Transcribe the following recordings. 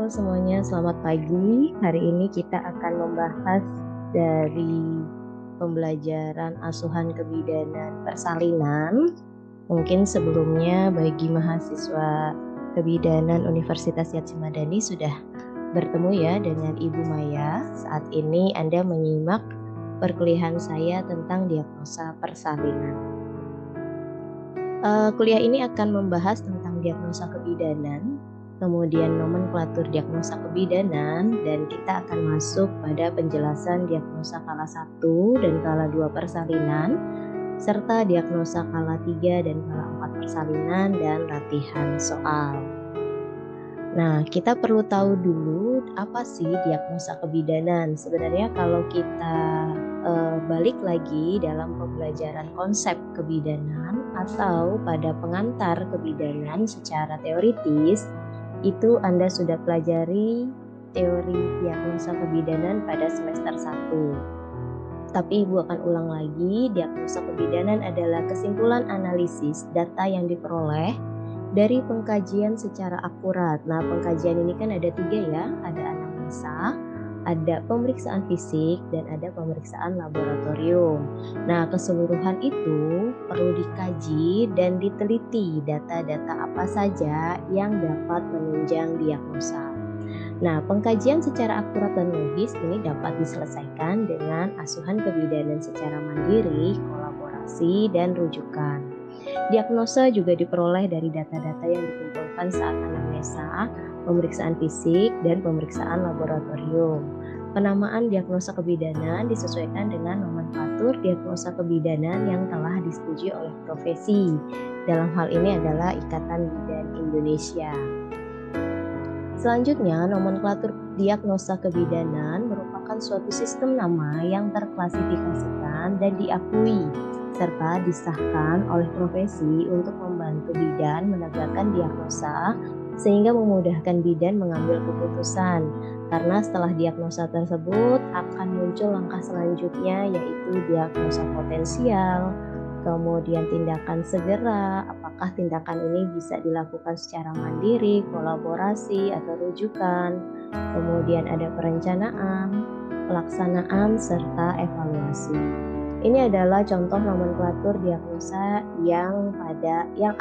Halo semuanya, selamat pagi. Hari ini kita akan membahas dari pembelajaran asuhan kebidanan persalinan. Mungkin sebelumnya bagi mahasiswa kebidanan Universitas Yadsin Madani sudah bertemu ya dengan Ibu Maya. Saat ini Anda menyimak perkuliahan saya tentang diagnosa persalinan. Kuliah ini akan membahas tentang diagnosa kebidanan, kemudian nomenklatur diagnosa kebidanan, dan kita akan masuk pada penjelasan diagnosa skala 1 dan skala 2 persalinan, serta diagnosa skala 3 dan skala 4 persalinan, dan latihan soal. Nah, kita perlu tahu dulu apa sih diagnosa kebidanan. Sebenarnya kalau kita balik lagi dalam pembelajaran konsep kebidanan atau pada pengantar kebidanan secara teoritis, itu Anda sudah pelajari teori diagnosa kebidanan pada semester 1. Tapi Ibu akan ulang lagi, diagnosa kebidanan adalah kesimpulan analisis data yang diperoleh dari pengkajian secara akurat. Nah, pengkajian ini kan ada 3 ya, ada anamnesa, ada pemeriksaan fisik, dan ada pemeriksaan laboratorium. Nah, keseluruhan itu perlu dikaji dan diteliti data-data apa saja yang dapat menunjang diagnosa. Nah, pengkajian secara akurat dan logis ini dapat diselesaikan dengan asuhan kebidanan secara mandiri, kolaborasi, dan rujukan. Diagnosa juga diperoleh dari data-data yang dikumpulkan saat anamnesa, pemeriksaan fisik, dan pemeriksaan laboratorium. Penamaan diagnosa kebidanan disesuaikan dengan nomenklatur diagnosa kebidanan yang telah disetujui oleh profesi. Dalam hal ini adalah Ikatan Bidan Indonesia. Selanjutnya, nomenklatur diagnosa kebidanan merupakan suatu sistem nama yang terklasifikasikan dan diakui serta disahkan oleh profesi untuk membantu bidan menegakkan diagnosa sehingga memudahkan bidan mengambil keputusan. Karena setelah diagnosa tersebut akan muncul langkah selanjutnya, yaitu diagnosa potensial, kemudian tindakan segera, apakah tindakan ini bisa dilakukan secara mandiri, kolaborasi, atau rujukan. Kemudian ada perencanaan, pelaksanaan, serta evaluasi. Ini adalah contoh nomenklatur diagnosa yang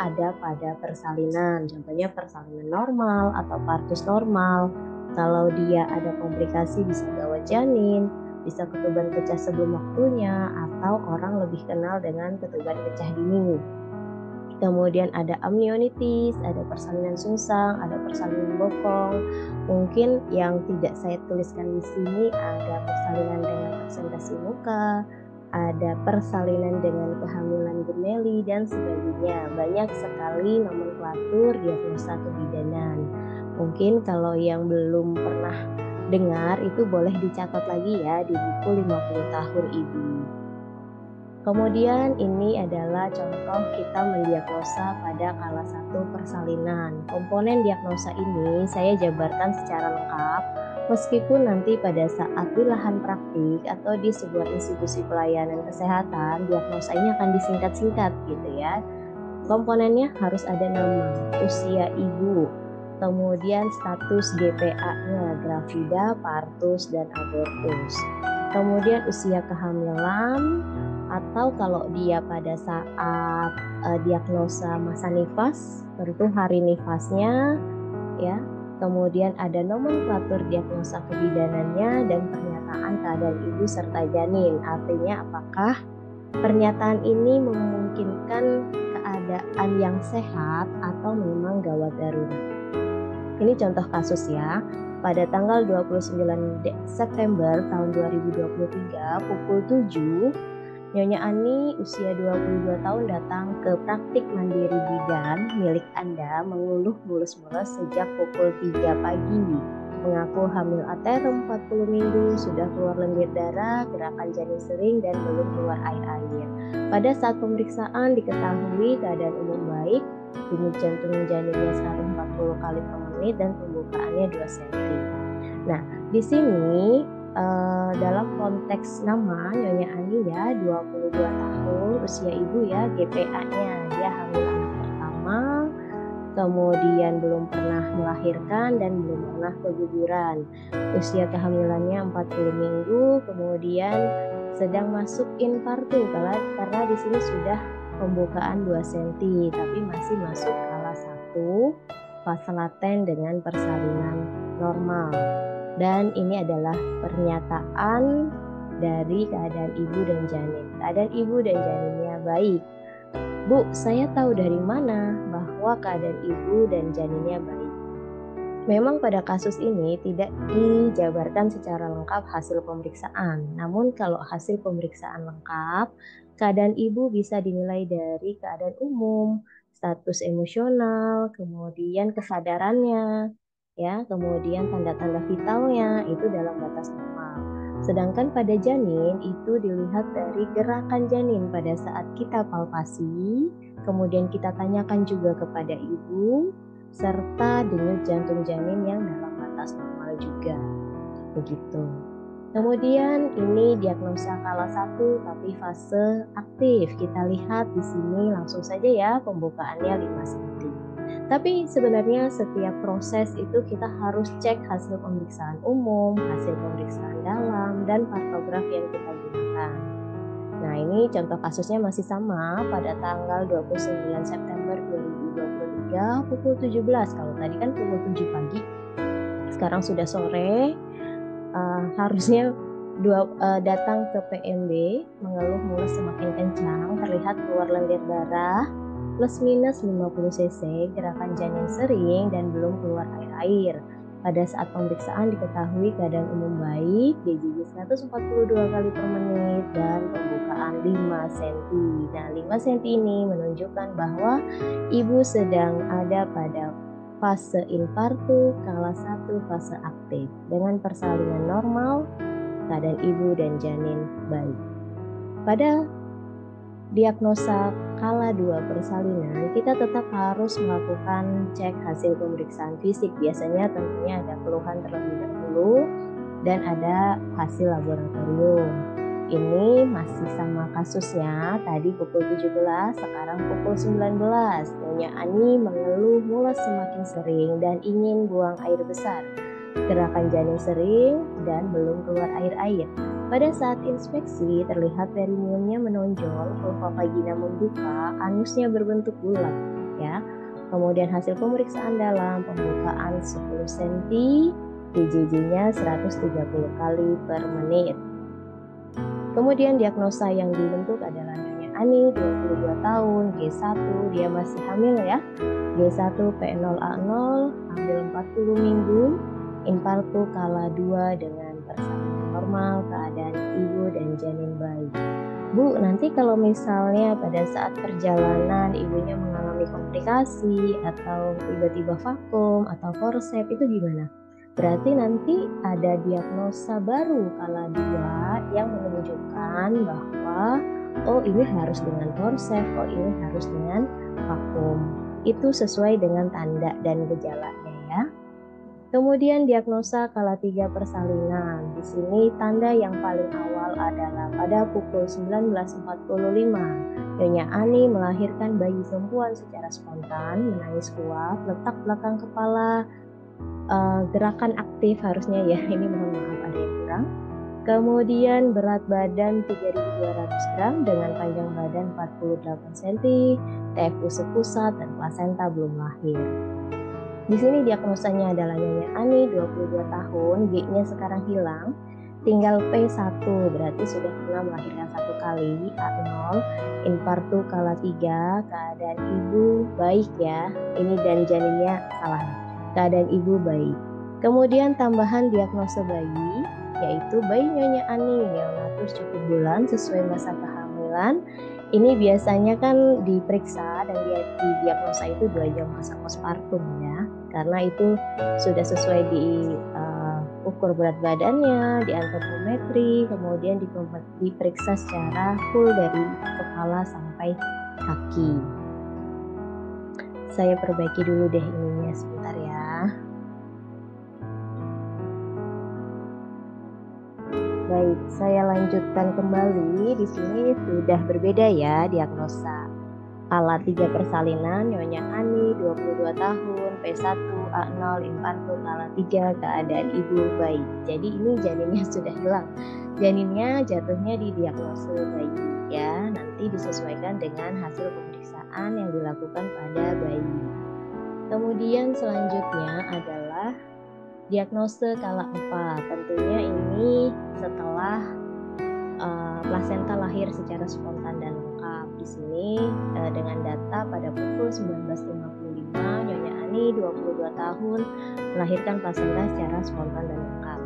ada pada persalinan. Contohnya persalinan normal atau partus normal. Kalau dia ada komplikasi bisa gawat janin, bisa ketuban pecah sebelum waktunya, atau orang lebih kenal dengan ketuban pecah dini. Kemudian ada amnionitis, ada persalinan sungsang, ada persalinan bokong. Mungkin yang tidak saya tuliskan di sini ada persalinan dengan presentasi muka, ada persalinan dengan kehamilan gemeli, dan sebagainya. Banyak sekali nomenklatur diagnosa kebidanan. Mungkin kalau yang belum pernah dengar itu boleh dicatat lagi ya di buku 50 tahun Ibu. Kemudian ini adalah contoh kita mendiagnosa pada skala 1 persalinan. Komponen diagnosa ini saya jabarkan secara lengkap, meskipun nanti pada saat di lahan praktik atau di sebuah institusi pelayanan kesehatan, diagnosa ini akan disingkat-singkat gitu ya. Komponennya harus ada nama, usia ibu, kemudian status GPA-nya, gravida, partus, dan abortus. Kemudian usia kehamilan, atau kalau dia pada saat diagnosa masa nifas, tentu hari nifasnya ya. Kemudian ada nomenklatur diagnosa kebidanannya dan pernyataan keadaan ibu serta janin. Artinya apakah pernyataan ini memungkinkan keadaan yang sehat atau memang gawat darurat. Ini contoh kasus ya. Pada tanggal 29 September tahun 2023 pukul 7, Nyonya Ani usia 22 tahun datang ke praktik mandiri bidan milik Anda mengeluh mulus-mulus sejak pukul 3 pagi. Mengaku hamil aterem 40 minggu, sudah keluar lendir darah, gerakan janin sering, dan belum keluar air-air. Pada saat pemeriksaan diketahui keadaan umum baik, denyut jantung janinnya 140 kali per menit dan pembukaannya 2 cm. Nah, di sini dalam konteks nama Nyonya Ani ya, 22 tahun, usia ibu ya, GPA-nya dia hamil anak pertama, kemudian belum pernah melahirkan dan belum pernah keguguran. Usia kehamilannya 40 minggu, kemudian sedang masuk infartu karena di sini sudah pembukaan 2 cm, tapi masih masuk kala 1, fase laten dengan persalinan normal. Dan ini adalah pernyataan dari keadaan ibu dan janin. Keadaan ibu dan janinnya baik. Bu, saya tahu dari mana bahwa keadaan ibu dan janinnya baik? Memang pada kasus ini tidak dijabarkan secara lengkap hasil pemeriksaan. Namun kalau hasil pemeriksaan lengkap, keadaan ibu bisa dinilai dari keadaan umum, status emosional, kemudian kesadarannya, ya, kemudian tanda-tanda vitalnya itu dalam batas normal. Sedangkan pada janin itu dilihat dari gerakan janin pada saat kita palpasi, kemudian kita tanyakan juga kepada ibu, serta denyut jantung janin yang dalam batas normal juga. Begitu. Kemudian ini diagnosa kala 1 tapi fase aktif. Kita lihat di sini langsung saja ya, pembukaannya 5 cm. Tapi sebenarnya setiap proses itu kita harus cek hasil pemeriksaan umum, hasil pemeriksaan dalam, dan partograf yang kita gunakan. Nah, ini contoh kasusnya masih sama pada tanggal 29 September 2023 pukul 17. Kalau tadi kan pukul 7 pagi, sekarang sudah sore. Harusnya datang ke PMB, mengeluh mules semakin kencang, terlihat keluar lendir darah, plus minus 50 cc, gerakan janin sering, dan belum keluar air-air. Pada saat pemeriksaan diketahui keadaan umum baik, GJJ 142 kali per menit, dan pembukaan 5 cm. Nah, 5 cm ini menunjukkan bahwa ibu sedang ada pada fase infartu kala 1 fase aktif dengan persalinan normal, keadaan ibu dan janin baik. Pada diagnosa kala 2 persalinan, kita tetap harus melakukan cek hasil pemeriksaan fisik. Biasanya tentunya ada keluhan terlebih dahulu dan ada hasil laboratorium. Ini masih sama kasusnya, tadi pukul 17, sekarang pukul 19. Nyonya Ani mengeluh mules semakin sering dan ingin buang air besar. Gerakan janin sering dan belum keluar air-air. Pada saat inspeksi terlihat perineumnya menonjol, vulva vagina membuka, anusnya berbentuk bulat, ya. Kemudian hasil pemeriksaan dalam pembukaan 10 cm, GJJ-nya 130 kali per menit. Kemudian diagnosa yang dibentuk adalah Nyonya Ani, 22 tahun, G1, dia masih hamil ya. G1 P0A0, hamil 40 minggu, infartu kala 2 dengan persalinan normal, keadaan ibu dan janin baik. Bu, nanti kalau misalnya pada saat perjalanan ibunya mengalami komplikasi atau tiba-tiba vakum atau forsep itu gimana? Berarti nanti ada diagnosa baru kala 2 yang menunjukkan bahwa oh ini harus dengan forsep, oh ini harus dengan vakum. Itu sesuai dengan tanda dan gejalanya ya. Kemudian diagnosa kala 3 persalinan. Di sini tanda yang paling awal adalah pada pukul 19.45. Nyonya Ani melahirkan bayi perempuan secara spontan, menangis kuat, letak belakang kepala, gerakan aktif harusnya ya, ini mohon maaf ada yang kurang. Kemudian berat badan 3.200 gram dengan panjang badan 48 cm, TFU sepusat dan plasenta belum lahir. Di sini diagnosanya adalah Nyonya Ani, 22 tahun, G-nya sekarang hilang, tinggal P1, berarti sudah pernah melahirkan 1 kali, A0, infartu kala 3, keadaan ibu baik ya, ini dan janinnya salah, keadaan ibu baik. Kemudian tambahan diagnosa bayi, yaitu bayi Nyonya Ani, neonatus cukup bulan sesuai masa kehamilan. Ini biasanya kan diperiksa dan didiagnosa itu 2 jam masa postpartum ya, karena itu sudah sesuai di ukur berat badannya, di antropometri, kemudian diperiksa secara full dari kepala sampai kaki. Saya perbaiki dulu deh ininya sebentar ya. Baik, saya lanjutkan kembali. Di sini sudah berbeda ya diagnosa. Kala 3 persalinan, Nyonya Ani 22 tahun, P1, A0, infartu kala 3, keadaan ibu baik. Jadi ini janinnya sudah hilang. Janinnya jatuhnya di diagnosa bayi ya. Nanti disesuaikan dengan hasil pemeriksaan yang dilakukan pada bayi. Kemudian selanjutnya adalah diagnosa kala 4. Tentunya ini setelah plasenta lahir secara spontan dan lengkap. Di sini dengan data pada pukul 19.55, Nyonya Ani 22 tahun melahirkan plasenta secara spontan dan lengkap.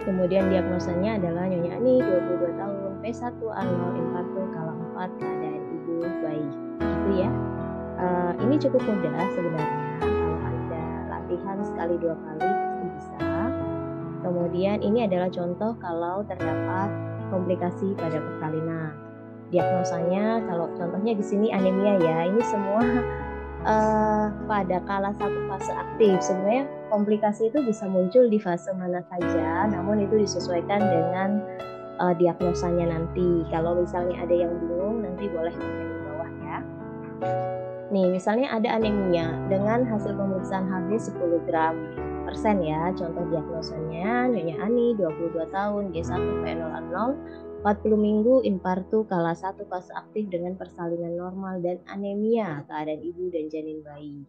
Kemudian diagnosanya adalah Nyonya Ani 22 tahun, P1A0, infartu kala 4, keadaan ibu baik. Gitu ya. Ini cukup mudah sebenarnya. Kalau Anda latihan sekali 2 kali pasti bisa. Kemudian ini adalah contoh kalau terdapat komplikasi pada persalinan. Diagnosanya kalau contohnya di sini anemia ya. Ini semua pada kala 1 fase aktif. Sebenarnya komplikasi itu bisa muncul di fase mana saja, namun itu disesuaikan dengan diagnosanya nanti. Kalau misalnya ada yang bingung, nanti boleh komen di bawah ya. Nih, misalnya ada anemia dengan hasil pemeriksaan HB 10 gram persen ya. Contoh diagnosanya Nyonya Ani 22 tahun, G1 P0A0, 40 minggu, infartu kala 1 fase aktif dengan persalinan normal dan anemia, keadaan ibu dan janin bayi.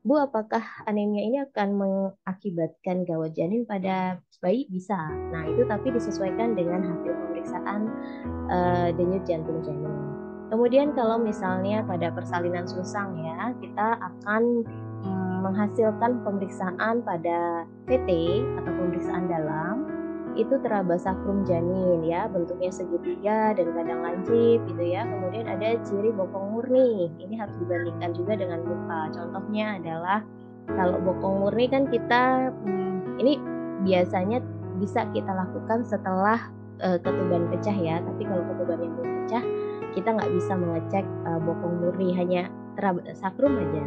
Bu, apakah anemia ini akan mengakibatkan gawat janin pada bayi? Bisa. Nah, itu tapi disesuaikan dengan hasil pemeriksaan denyut jantung janin. Kemudian kalau misalnya pada persalinan susang ya, kita akan menghasilkan pemeriksaan pada PT atau pemeriksaan dalam. Itu teraba sakrum janin ya, bentuknya segitiga dan kadang lancip gitu ya. Kemudian ada ciri bokong murni. Ini harus dibandingkan juga dengan muka. Contohnya adalah kalau bokong murni kan kita ini biasanya bisa kita lakukan setelah ketuban pecah ya. Tapi kalau ketubannya belum pecah, kita nggak bisa mengecek bokong murni, hanya teraba sakrum aja.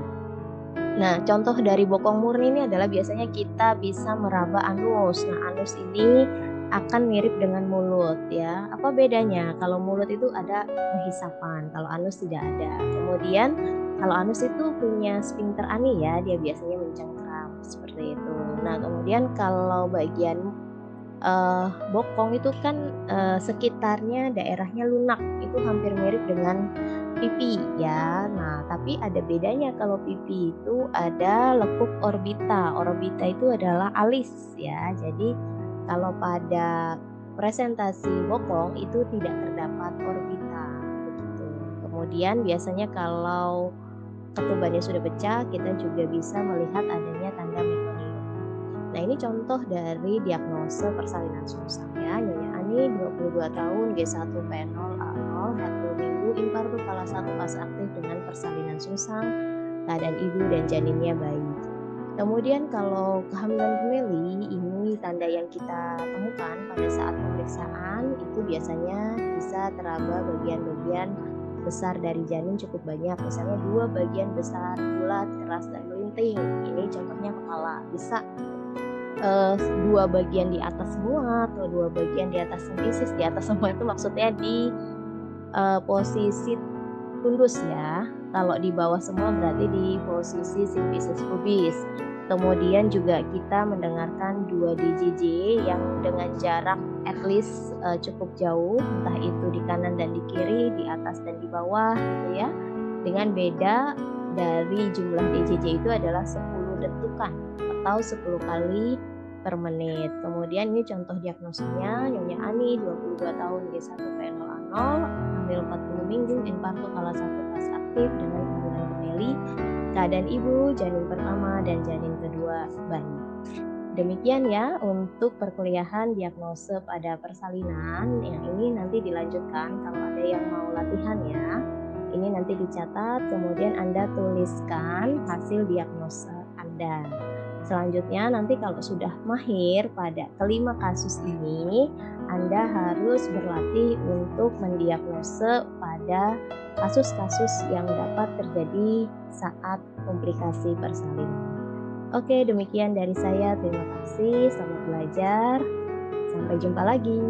Nah, contoh dari bokong murni ini adalah biasanya kita bisa meraba anus. Nah, anus ini akan mirip dengan mulut ya. Apa bedanya? Kalau mulut itu ada penghisapan, kalau anus tidak ada. Kemudian kalau anus itu punya sphincter ani ya, dia biasanya mencengkram seperti itu. Nah, kemudian kalau bagian bokong itu kan sekitarnya daerahnya lunak, itu hampir mirip dengan pipi ya. Nah, tapi ada bedanya. Kalau pipi itu ada lekuk orbita. Orbita itu adalah alis ya. Jadi kalau pada presentasi bokong itu tidak terdapat orbita begitu. Kemudian biasanya kalau ketubannya sudah pecah, kita juga bisa melihat adanya tanda mekonium. Nah, ini contoh dari diagnosa persalinan susang ya. Nyonya Ani 22 tahun, G1 P0A0, 40 minggu, infartu kala 1 fase aktif dengan persalinan susang, keadaan ibu dan janinnya baik. Kemudian kalau kehamilan gemeli, ini tanda yang kita temukan pada saat pemeriksaan itu biasanya bisa teraba bagian-bagian besar dari janin cukup banyak. Misalnya 2 bagian besar, bulat, keras, dan melinting. Ini contohnya kepala. Bisa 2 bagian di atas semua atau 2 bagian di atas simfisis. Di atas semua itu maksudnya di posisi tundus ya. Kalau di bawah semua berarti di posisi simfisis pubis. Kemudian juga kita mendengarkan 2 DJJ yang dengan jarak at least cukup jauh, entah itu di kanan dan di kiri, di atas dan di bawah gitu ya. Dengan beda dari jumlah DJJ itu adalah 10 dentukan atau 10 kali per menit. Kemudian ini contoh diagnosanya, Nyonya Ani 22 tahun, G1 P0A0, hamil 40 minggu, infartu kala 1 fase aktif dengan kehamilan gemeli, keadaan ibu, janin pertama dan janin kedua bayi. Demikian ya untuk perkuliahan diagnosa pada persalinan. Yang ini nanti dilanjutkan kalau ada yang mau latihan ya. Ini nanti dicatat, kemudian Anda tuliskan hasil diagnosa Anda. Selanjutnya nanti kalau sudah mahir pada kelima kasus ini, Anda harus berlatih untuk mendiagnosa pada kasus-kasus yang dapat terjadi saat komplikasi persalinan. Oke, demikian dari saya. Terima kasih, selamat belajar. Sampai jumpa lagi.